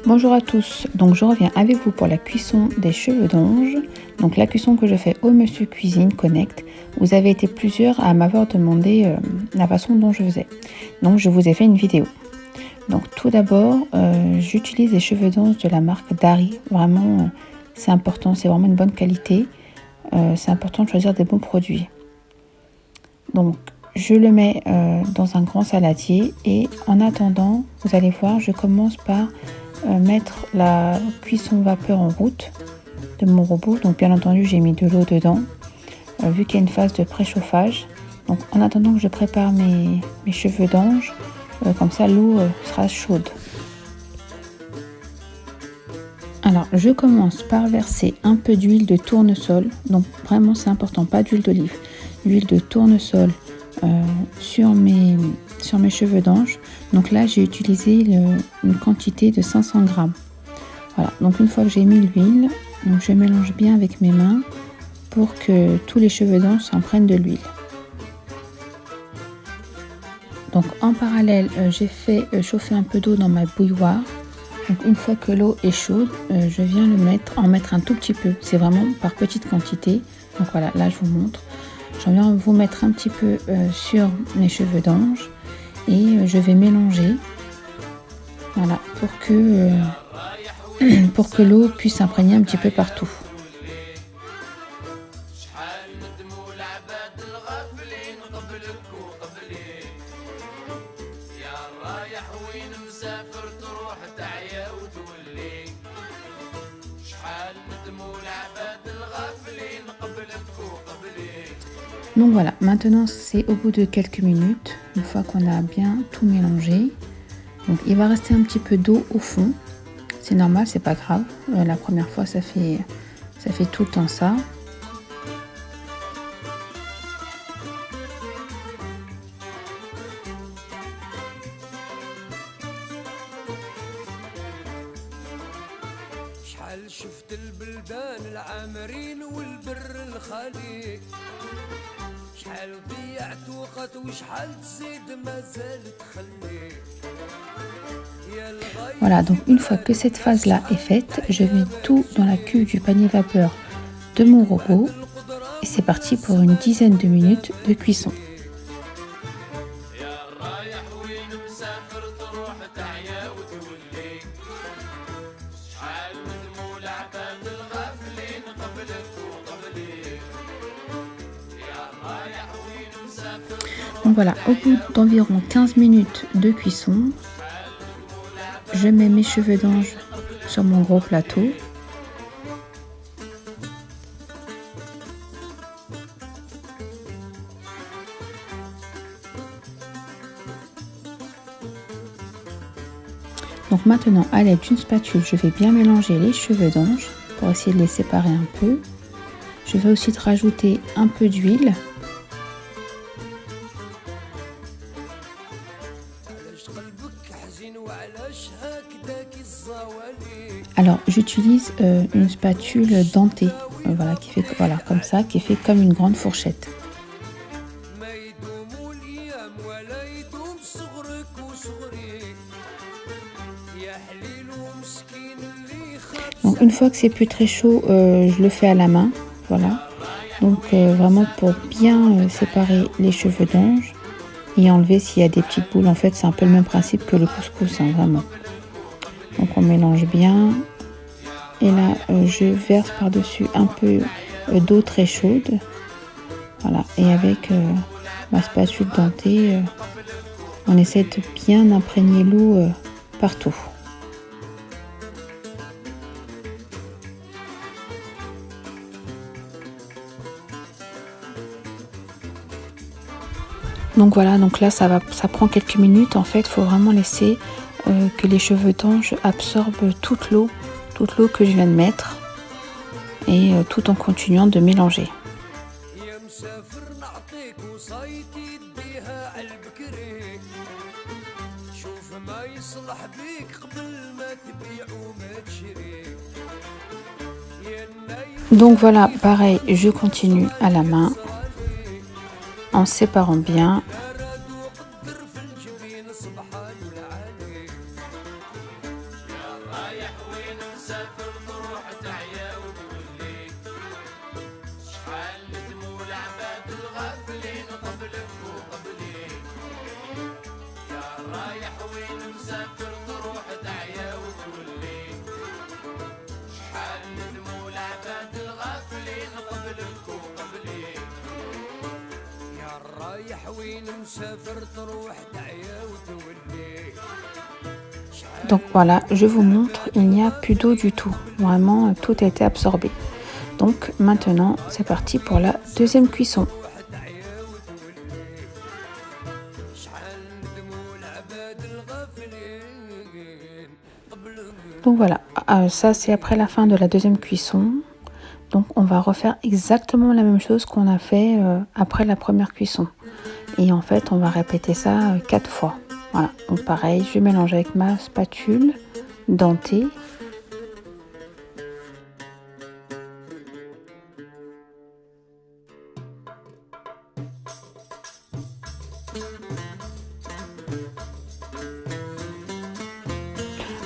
Bonjour à tous, donc je reviens avec vous pour la cuisson des cheveux d'ange. Donc la cuisson que je fais au Monsieur Cuisine Connect. Vous avez été plusieurs à m'avoir demandé la façon dont je faisais. Donc je vous ai fait une vidéo. Donc tout d'abord, j'utilise les cheveux d'ange de la marque Dari. Vraiment, c'est important, c'est vraiment une bonne qualité. C'est important de choisir des bons produits. Donc je le mets dans un grand saladier et en attendant, vous allez voir, je commence par mettre la cuisson vapeur en route de mon robot. Donc bien entendu j'ai mis de l'eau dedans vu qu'il y a une phase de préchauffage. Donc en attendant que je prépare mes cheveux d'ange, comme ça l'eau sera chaude. Alors je commence par verser un peu d'huile de tournesol, donc vraiment c'est important, pas d'huile d'olive, d'huile de tournesol sur mes cheveux d'ange. Donc là j'ai utilisé une quantité de 500 grammes. Voilà, donc une fois que j'ai mis l'huile, donc je mélange bien avec mes mains pour que tous les cheveux d'ange s'en prennent de l'huile. Donc en parallèle, j'ai fait chauffer un peu d'eau dans ma bouilloire. Donc une fois que l'eau est chaude, je viens en mettre un tout petit peu. C'est vraiment par petite quantité. Donc voilà, là je vous montre. Je viens vous mettre un petit peu sur mes cheveux d'ange et je vais mélanger. Voilà, pour que l'eau puisse s'imprégner un petit peu partout. Donc voilà, maintenant c'est au bout de quelques minutes, une fois qu'on a bien tout mélangé. Donc il va rester un petit peu d'eau au fond. C'est normal, c'est pas grave. La première fois ça fait tout le temps ça. Voilà, donc une fois que cette phase-là est faite, je mets tout dans la cuve du panier vapeur de mon robot et c'est parti pour une dizaine de minutes de cuisson. Donc voilà, au bout d'environ 15 minutes de cuisson, je mets mes cheveux d'ange sur mon gros plateau. Donc maintenant, à l'aide d'une spatule, je vais bien mélanger les cheveux d'ange pour essayer de les séparer un peu. Je vais aussi rajouter un peu d'huile. Alors j'utilise une spatule dentée, voilà, qui fait comme ça, qui fait comme une grande fourchette. Donc une fois que c'est plus très chaud, je le fais à la main, voilà. Donc vraiment pour bien séparer les cheveux d'ange et enlever s'il y a des petites boules. En fait c'est un peu le même principe que le couscous, hein, vraiment. Donc on mélange bien et là je verse par dessus un peu d'eau très chaude, voilà, et avec ma spatule dentée on essaie de bien imprégner l'eau partout. Donc voilà, donc là ça prend quelques minutes. En fait il faut vraiment laisser que les cheveux d'ange absorbent toute l'eau que je viens de mettre et tout en continuant de mélanger. Donc voilà, pareil, je continue à la main en séparant bien. Donc voilà, je vous montre, il n'y a plus d'eau du tout. Vraiment, tout a été absorbé. Donc maintenant, c'est parti pour la deuxième cuisson. Donc voilà, ça c'est après la fin de la deuxième cuisson. Donc on va refaire exactement la même chose qu'on a fait après la première cuisson. Et en fait, on va répéter ça 4 fois. Voilà, donc pareil, je mélange avec ma spatule dentée.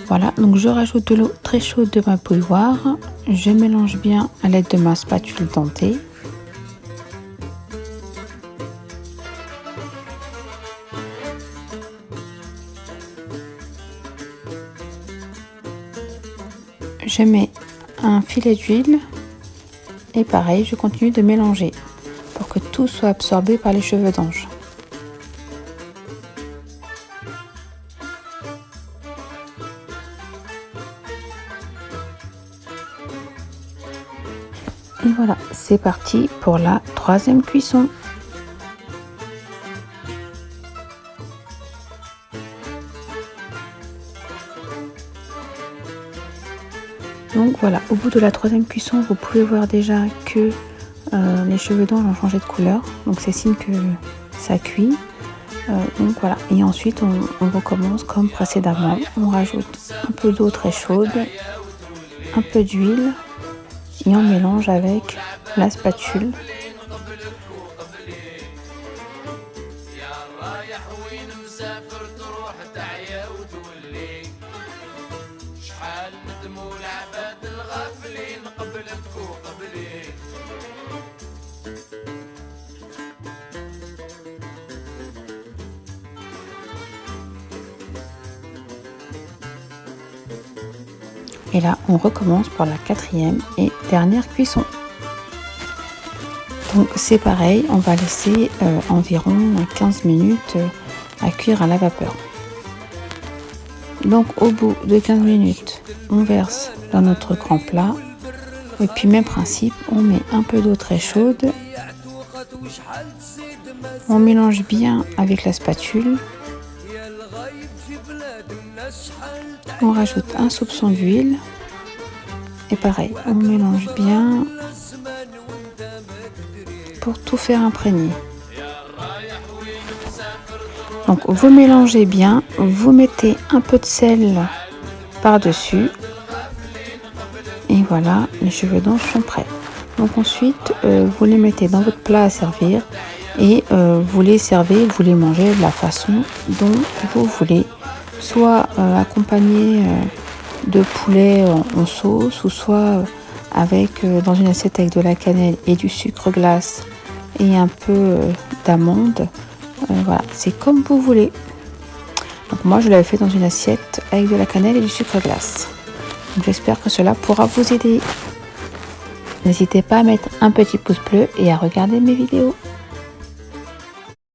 Voilà, donc je rajoute de l'eau très chaude de ma bouilloire. Je mélange bien à l'aide de ma spatule dentée. Je mets un filet d'huile et pareil, je continue de mélanger pour que tout soit absorbé par les cheveux d'ange. Et voilà, c'est parti pour la troisième cuisson. Donc voilà, au bout de la troisième cuisson, vous pouvez voir déjà que les cheveux d'ange ont changé de couleur. Donc c'est signe que ça cuit. Donc voilà, et ensuite on recommence comme précédemment. On rajoute un peu d'eau très chaude, un peu d'huile et on mélange avec la spatule. Et là, on recommence pour la quatrième et dernière cuisson. Donc c'est pareil, on va laisser environ 15 minutes à cuire à la vapeur. Donc au bout de 15 minutes, on verse dans notre grand plat. Et puis même principe, on met un peu d'eau très chaude. On mélange bien avec la spatule. On rajoute un soupçon d'huile. Et pareil, on mélange bien pour tout faire imprégner. Donc vous mélangez bien, vous mettez un peu de sel par-dessus. Et voilà, les cheveux d'ange sont prêts. Donc ensuite, vous les mettez dans votre plat à servir et vous les servez, vous les mangez de la façon dont vous voulez. Soit accompagné de poulet en sauce, ou soit avec dans une assiette avec de la cannelle et du sucre glace et un peu d'amande. Voilà, c'est comme vous voulez. Donc moi je l'avais fait dans une assiette avec de la cannelle et du sucre glace. Donc j'espère que cela pourra vous aider. N'hésitez pas à mettre un petit pouce bleu et à regarder mes vidéos.